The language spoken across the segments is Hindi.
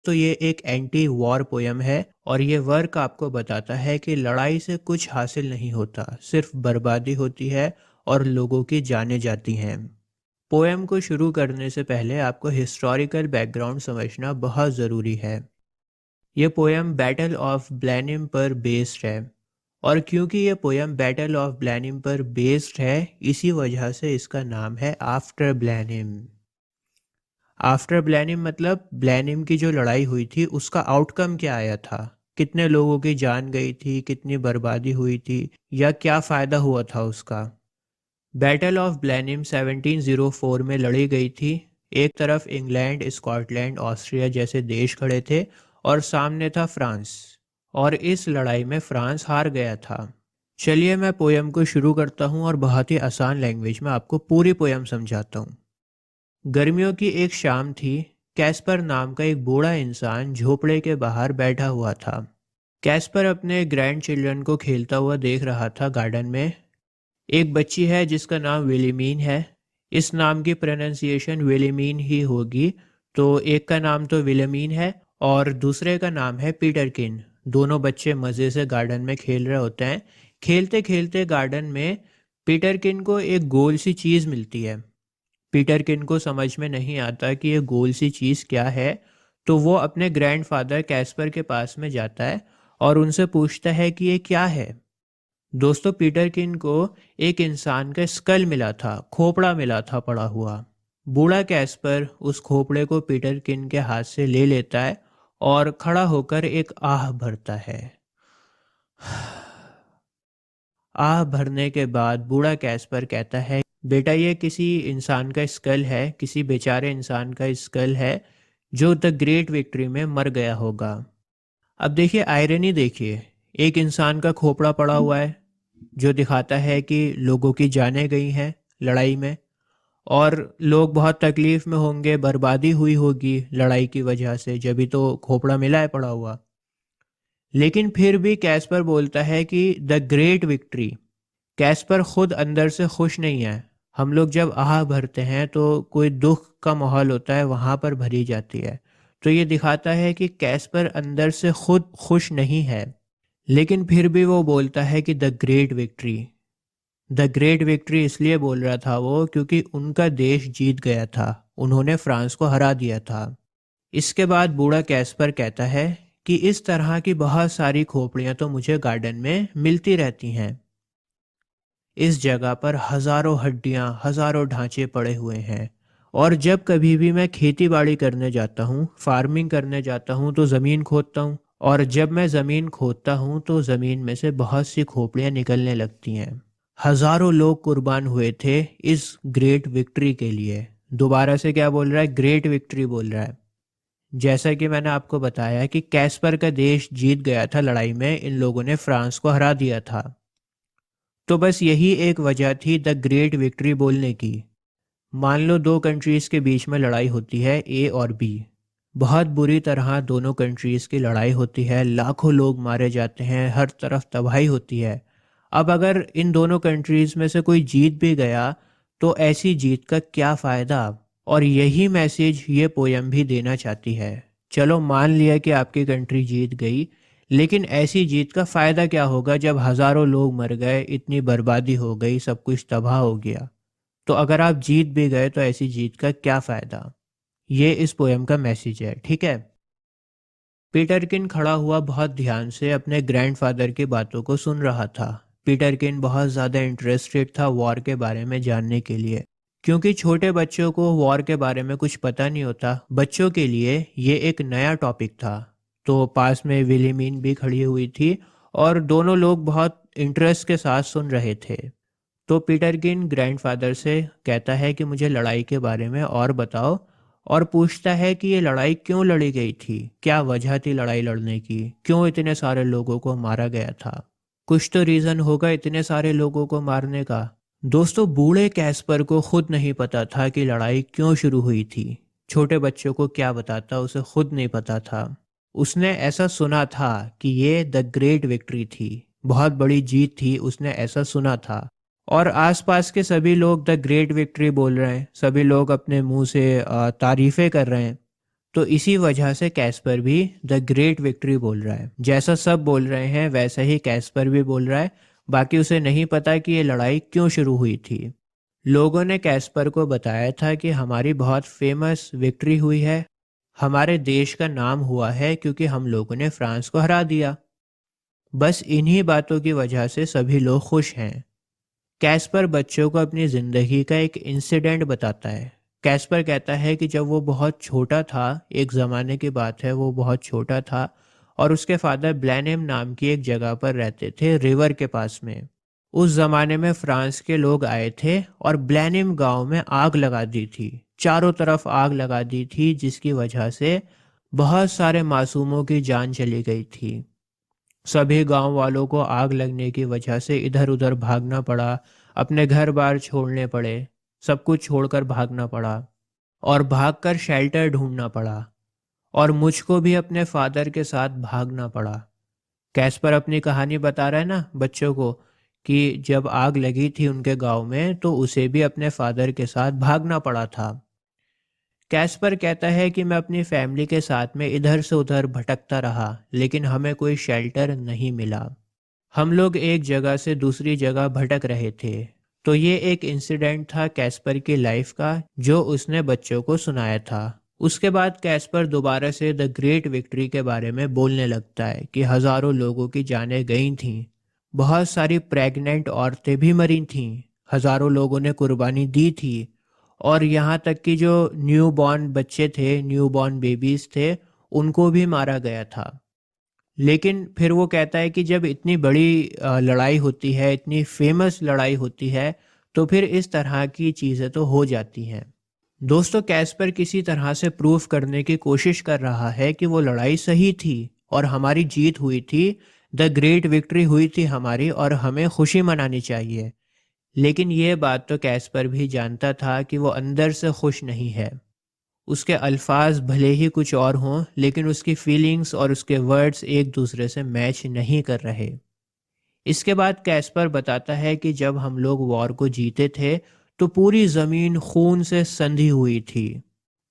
तो ये एक एंटी वॉर पोयम है और ये वर्क आपको बताता है कि लड़ाई से कुछ हासिल नहीं होता, सिर्फ बर्बादी होती है और लोगों की जानें जाती हैं। पोयम को शुरू करने से पहले आपको हिस्टोरिकल बैकग्राउंड समझना बहुत ज़रूरी है। ये पोयम बैटल ऑफ ब्लैनिम पर बेस्ड है और क्योंकि ये पोयम बैटल ऑफ ब्लैनिम पर बेस्ड है, इसी वजह से इसका नाम है आफ्टर ब्लैनिम। आफ्टर ब्लैनिम मतलब ब्लैनिम की जो लड़ाई हुई थी उसका आउटकम क्या आया था, कितने लोगों की जान गई थी, कितनी बर्बादी हुई थी या क्या फ़ायदा हुआ था उसका। बैटल ऑफ ब्लैनिम 1704 में लड़ी गई थी। एक तरफ इंग्लैंड, स्कॉटलैंड, ऑस्ट्रिया जैसे देश खड़े थे और सामने था फ्रांस, और इस लड़ाई में फ्रांस हार गया था। चलिए मैं पोयम को शुरू करता हूँ और बहुत ही आसान लैंग्वेज में आपको पूरी पोयम समझाता हूँ। गर्मियों की एक शाम थी। कैस्पर नाम का एक बूढ़ा इंसान झोपड़े के बाहर बैठा हुआ था। कैस्पर अपने ग्रैंड चिल्ड्रन को खेलता हुआ देख रहा था गार्डन में। एक बच्ची है जिसका नाम विलिमीन है। इस नाम की प्रोनाउंसिएशन विलिमीन ही होगी, तो एक का नाम तो विलिमीन है और दूसरे का नाम है पीटरकिन। दोनों बच्चे मज़े से गार्डन में खेल रहे होते हैं। खेलते खेलते गार्डन में पीटरकिन को एक गोल सी चीज़ मिलती है। पीटरकिन को समझ में नहीं आता कि ये गोल सी चीज़ क्या है, तो वो अपने ग्रैंडफादर कैस्पर के पास में जाता है और उनसे पूछता है कि ये क्या है। दोस्तों, पीटरकिन को एक इंसान का स्कल मिला था, खोपड़ा मिला था पड़ा हुआ। बूढ़ा कैस्पर उस खोपड़े को पीटरकिन के हाथ से ले लेता है और खड़ा होकर एक आह भरता है। आह भरने के बाद बूढ़ा कैस्पर कहता है, बेटा ये किसी इंसान का स्कल है, किसी बेचारे इंसान का स्कल है जो द ग्रेट विक्ट्री में मर गया होगा। अब देखिए आयरनी, देखिए एक इंसान का खोपड़ा पड़ा हुआ है जो दिखाता है कि लोगों की जानें गई हैं लड़ाई में, और लोग बहुत तकलीफ में होंगे, बर्बादी हुई होगी लड़ाई की वजह से, जब भी तो खोपड़ा मिला है पड़ा हुआ। लेकिन फिर भी कैस्पर बोलता है कि द ग्रेट विक्ट्री। कैस्पर खुद अंदर से खुश नहीं है। हम लोग जब आह भरते हैं तो कोई दुख का माहौल होता है, वहाँ पर भरी जाती है। तो ये दिखाता है कि कैस्पर अंदर से खुद खुश नहीं है, लेकिन फिर भी वो बोलता है कि the great victory. The great victory इसलिए बोल रहा था वो क्योंकि उनका देश जीत गया था, उन्होंने फ्रांस को हरा दिया था। इसके बाद बूढ़ा कैस्पर कहता है कि इस तरह की बहुत सारी खोपड़ियाँ तो मुझे गार्डन में मिलती रहती हैं। इस जगह पर हजारों हड्डियां, हजारों ढांचे पड़े हुए हैं, और जब कभी भी मैं खेती बाड़ी करने जाता हूँ, फार्मिंग करने जाता हूँ, तो ज़मीन खोदता हूँ, और जब मैं ज़मीन खोदता हूँ तो ज़मीन में से बहुत सी खोपड़ियाँ निकलने लगती हैं। हजारों लोग कुर्बान हुए थे इस ग्रेट विक्ट्री के लिए। दोबारा से क्या बोल रहा है? ग्रेट विक्ट्री बोल रहा है। जैसा कि मैंने आपको बताया कि कैस्पर का देश जीत गया था लड़ाई में, इन लोगों ने फ्रांस को हरा दिया था। तो बस यही एक वजह थी द ग्रेट विक्ट्री बोलने की। मान लो दो कंट्रीज़ के बीच में लड़ाई होती है, ए और बी। बहुत बुरी तरह दोनों कंट्रीज़ की लड़ाई होती है, लाखों लोग मारे जाते हैं, हर तरफ तबाही होती है। अब अगर इन दोनों कंट्रीज़ में से कोई जीत भी गया तो ऐसी जीत का क्या फ़ायदा? और यही मैसेज ये पोयम भी देना चाहती है। चलो मान लिया कि आपकी कंट्री जीत गई, लेकिन ऐसी जीत का फ़ायदा क्या होगा जब हज़ारों लोग मर गए, इतनी बर्बादी हो गई, सब कुछ तबाह हो गया। तो अगर आप जीत भी गए तो ऐसी जीत का क्या फ़ायदा? ये इस पोयम का मैसेज है, ठीक है। पीटरकिन खड़ा हुआ बहुत ध्यान से अपने ग्रैंडफादर की बातों को सुन रहा था। पीटरकिन बहुत ज़्यादा इंटरेस्टेड था वॉर के बारे में जानने के लिए, क्योंकि छोटे बच्चों को वॉर के बारे में कुछ पता नहीं होता। बच्चों के लिए ये एक नया टॉपिक था। तो पास में विलिमीन भी खड़ी हुई थी और दोनों लोग बहुत इंटरेस्ट के साथ सुन रहे थे। तो पीटरकिन ग्रैंडफादर से कहता है कि मुझे लड़ाई के बारे में और बताओ, और पूछता है कि ये लड़ाई क्यों लड़ी गई थी, क्या वजह थी लड़ाई लड़ने की, क्यों इतने सारे लोगों को मारा गया था। कुछ तो रीज़न होगा इतने सारे लोगों को मारने का। दोस्तों, बूढ़े कैस्पर को खुद नहीं पता था कि लड़ाई क्यों शुरू हुई थी। छोटे बच्चों को क्या बताता, उसे खुद नहीं पता था। उसने ऐसा सुना था कि ये द ग्रेट विक्ट्री थी, बहुत बड़ी जीत थी, उसने ऐसा सुना था। और आसपास के सभी लोग द ग्रेट विक्ट्री बोल रहे हैं, सभी लोग अपने मुंह से तारीफ़ें कर रहे हैं। तो इसी वजह से कैस्पर भी द ग्रेट विक्ट्री बोल रहा है। जैसा सब बोल रहे हैं वैसा ही कैस्पर भी बोल रहा है। बाकी उसे नहीं पता कि ये लड़ाई क्यों शुरू हुई थी। लोगों ने कैस्पर को बताया था कि हमारी बहुत फेमस विक्ट्री हुई है, हमारे देश का नाम हुआ है क्योंकि हम लोगों ने फ्रांस को हरा दिया। बस इन्हीं बातों की वजह से सभी लोग खुश हैं। कैस्पर बच्चों को अपनी ज़िंदगी का एक इंसिडेंट बताता है। कैस्पर कहता है कि जब वो बहुत छोटा था, एक ज़माने की बात है, वो बहुत छोटा था और उसके फादर ब्लैनिम नाम की एक जगह पर रहते थे, रिवर के पास में। उस ज़माने में फ्रांस के लोग आए थे और ब्लैनिम गांव में आग लगा दी थी। चारों तरफ आग लगा दी थी जिसकी वजह से बहुत सारे मासूमों की जान चली गई थी। सभी गांव वालों को आग लगने की वजह से इधर उधर भागना पड़ा, अपने घर बार छोड़ने पड़े, सब कुछ छोड़कर भागना पड़ा और भागकर शेल्टर ढूंढना पड़ा। और मुझको भी अपने फादर के साथ भागना पड़ा। कैस्पर अपनी कहानी बता रहा है ना बच्चों को कि जब आग लगी थी उनके गांव में तो उसे भी अपने फादर के साथ भागना पड़ा था। कैस्पर कहता है कि मैं अपनी फैमिली के साथ में इधर से उधर भटकता रहा लेकिन हमें कोई शेल्टर नहीं मिला। हम लोग एक जगह से दूसरी जगह भटक रहे थे। तो ये एक इंसिडेंट था कैस्पर की लाइफ का जो उसने बच्चों को सुनाया था। उसके बाद कैस्पर दोबारा से द ग्रेट विक्ट्री के बारे में बोलने लगता है कि हजारों लोगों की जानें गई थीं, बहुत सारी प्रेग्नेंट औरतें भी मरी थीं, हजारों लोगों ने कुर्बानी दी थी और यहाँ तक कि जो न्यू बॉर्न बच्चे थे, न्यू बॉर्न बेबीज थे, उनको भी मारा गया था। लेकिन फिर वो कहता है कि जब इतनी बड़ी लड़ाई होती है, इतनी फेमस लड़ाई होती है, तो फिर इस तरह की चीज़ें तो हो जाती हैं। दोस्तों, कैस्पर किसी तरह से प्रूफ करने की कोशिश कर रहा है कि वो लड़ाई सही थी और हमारी जीत हुई थी, द ग्रेट विक्ट्री हुई थी हमारी और हमें खुशी मनानी चाहिए। लेकिन ये बात तो कैस्पर भी जानता था कि वो अंदर से खुश नहीं है। उसके अल्फाज भले ही कुछ और हों लेकिन उसकी फीलिंग्स और उसके वर्ड्स एक दूसरे से मैच नहीं कर रहे। इसके बाद कैस्पर बताता है कि जब हम लोग वॉर को जीते थे तो पूरी ज़मीन खून से संधी हुई थी।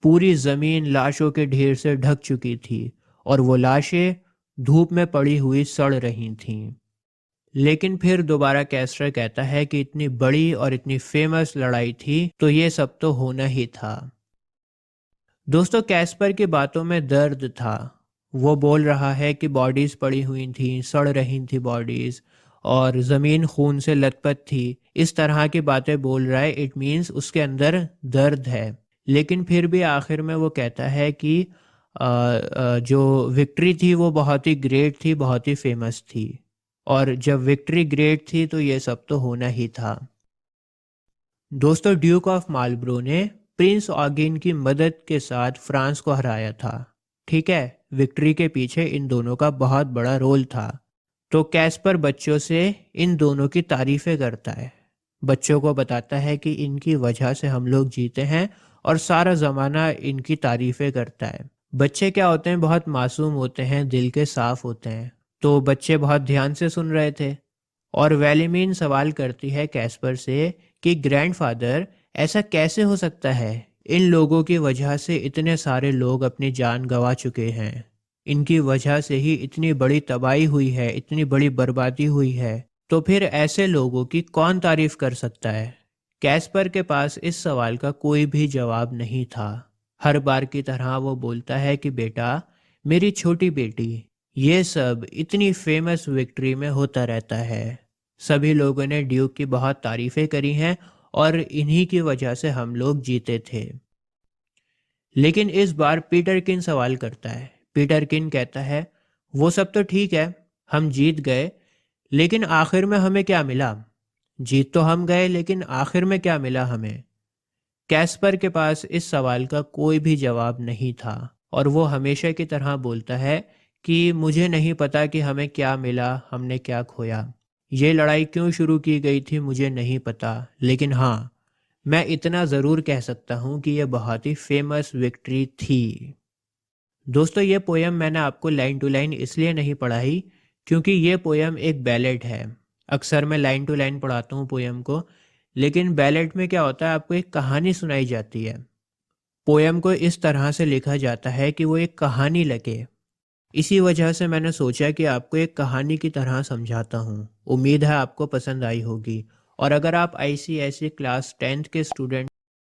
पूरी ज़मीन लाशों के ढेर से ढक चुकी थी और वो लाशें धूप में पड़ी हुई सड़ रही थीं। लेकिन फिर दोबारा कैस्टर कहता है कि इतनी बड़ी और इतनी फेमस लड़ाई थी तो ये सब तो होना ही था। दोस्तों, कैस्पर की बातों में दर्द था। वो बोल रहा है कि बॉडीज पड़ी हुई थी, सड़ रही थी बॉडीज और ज़मीन खून से लथपथ थी। इस तरह की बातें बोल रहा है, इट मीन्स उसके अंदर दर्द है। लेकिन फिर भी आखिर में वो कहता है कि जो विक्ट्री थी वो बहुत ही ग्रेट थी, बहुत ही फेमस थी और जब विक्ट्री ग्रेट थी तो ये सब तो होना ही था। दोस्तों, ड्यूक ऑफ मार्लबरो ने प्रिंस ऑगिन की मदद के साथ फ्रांस को हराया था। ठीक है, विक्ट्री के पीछे इन दोनों का बहुत बड़ा रोल था। तो कैस्पर बच्चों से इन दोनों की तारीफें करता है, बच्चों को बताता है कि इनकी वजह से हम लोग जीते हैं और सारा ज़माना इनकी तारीफें करता है। बच्चे क्या होते हैं, बहुत मासूम होते हैं, दिल के साफ होते हैं। तो बच्चे बहुत ध्यान से सुन रहे थे और वेलिमीन सवाल करती है कैस्पर से कि ग्रैंडफादर, ऐसा कैसे हो सकता है? इन लोगों की वजह से इतने सारे लोग अपनी जान गंवा चुके हैं, इनकी वजह से ही इतनी बड़ी तबाही हुई है, इतनी बड़ी बर्बादी हुई है, तो फिर ऐसे लोगों की कौन तारीफ कर सकता है? कैस्पर के पास इस सवाल का कोई भी जवाब नहीं था। हर बार की तरह वो बोलता है कि बेटा, मेरी छोटी बेटी, ये सब इतनी फेमस विक्ट्री में होता रहता है। सभी लोगों ने ड्यूक की बहुत तारीफें करी हैं और इन्हीं की वजह से हम लोग जीते थे। लेकिन इस बार पीटरकिन सवाल करता है। पीटरकिन कहता है, वो सब तो ठीक है, हम जीत गए, लेकिन आखिर में हमें क्या मिला? जीत तो हम गए लेकिन आखिर में क्या मिला हमें? कैस्पर के पास इस सवाल का कोई भी जवाब नहीं था और वो हमेशा की तरह बोलता है कि मुझे नहीं पता कि हमें क्या मिला, हमने क्या खोया। ये लड़ाई क्यों शुरू की गई थी मुझे नहीं पता, लेकिन हाँ, मैं इतना ज़रूर कह सकता हूँ कि यह बहुत ही फेमस विक्ट्री थी। दोस्तों, ये पोयम मैंने आपको लाइन टू लाइन इसलिए नहीं पढ़ाई क्योंकि ये पोयम एक बैलेड है। अक्सर मैं लाइन टू लाइन पढ़ाता हूँ पोयम को, लेकिन बैलेड में क्या होता है, आपको एक कहानी सुनाई जाती है। पोयम को इस तरह से लिखा जाता है कि वो एक कहानी लगे। इसी वजह से मैंने सोचा कि आपको एक कहानी की तरह समझाता हूँ। उम्मीद है आपको पसंद आई होगी। और अगर आप आईसीएसई क्लास 10th के स्टूडेंट